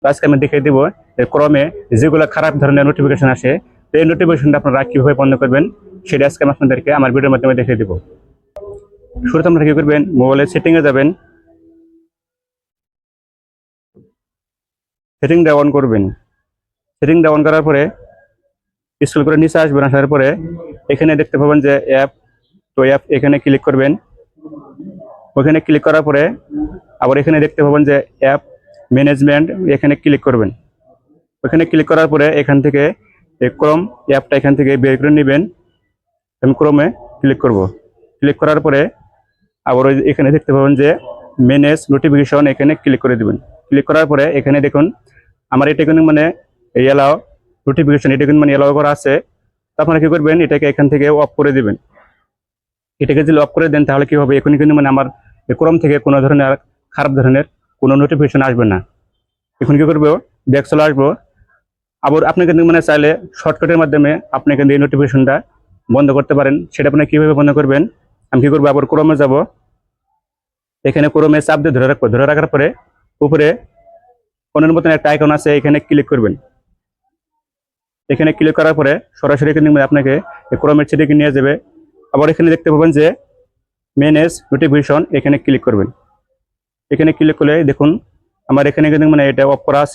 তো আজকে আমি দেখিয়ে দিব যে ক্রমে যেগুলো খারাপ ধরনের নোটিফিকেশন আসে, তো এই নোটিফিকেশনটা আপনারা কিভাবে বন্ধ করবেন সেটা আজকে আমি আপনাদেরকে আমার ভিডিওর মাধ্যমে দেখিয়ে দিব। শুরুতে আপনারা কি করবেন, মোবাইলের সেটিংয়ে যাবেন, সেটিংটা অন করবেন। সেটিংটা অন করার পরে স্ক্রল করে নিচে আসবেন, আসার পরে এখানে দেখতে পাবেন যে অ্যাপ, তো অ্যাপ এখানে ক্লিক করবেন। ওখানে ক্লিক করার পরে আবার এখানে দেখতে পাবেন যে অ্যাপ ম্যানেজমেন্ট, এখানে ক্লিক করবেন। ওখানে ক্লিক করার পরে এখান থেকে ক্রোম অ্যাপটা এখান থেকে বের করে নেবেন। আমি ক্রোমে ক্লিক করব। ক্লিক করার পরে আবার ওই এখানে দেখতে পাবেন যে ম্যানেজ নোটিফিকেশন, এখানে ক্লিক করে দিবেন। ক্লিক করার পরে এখানে দেখুন আমার এটা কিন্তু মানে এলাও নোটিফিকেশন, এটা কিন্তু মানে এলাও করা আছে। তো আপনারা কি করবেন, এটাকে এখান থেকে অফ করে দিবেন। এটাকে যদি অফ করে দেন তাহলে কি হবে, এখন কিন্তু মানে আমার ক্রোম থেকে কোনো ধরনের খারাপ ধরনের কোনো নোটিফিকেশন আসবে না। এখন কি করবো, ব্যাক চলে আসবো। আবার আপনি কিন্তু মানে চাইলে শর্টকাটের মাধ্যমে আপনি কিন্তু এই নোটিফিকেশনটা বন্ধ করতে পারেন। সেটা আপনি কিভাবে বন্ধ করবেন, আমি কি করবো, আবার ক্রোমে যাব। এখানে ক্রোমে চাপ দিয়ে ধরে রাখবো। ধরে রাখার পরে উপরে ফোনের মতন একটা আইকন আছে, এখানে ক্লিক করবেন। এখানে ক্লিক করার পরে সরাসরি কিন্তু আপনাকে ক্রোমের সেটিংয়ে নিয়ে যাবে। আবার এখানে দেখতে পাবেন যে ম্যানেজ নোটিফিকেশন, এখানে ক্লিক করবেন। এখানে ক্লিক করলে দেখুন আমার এখানে কিন্তু মানে এটা অফ করা আছে।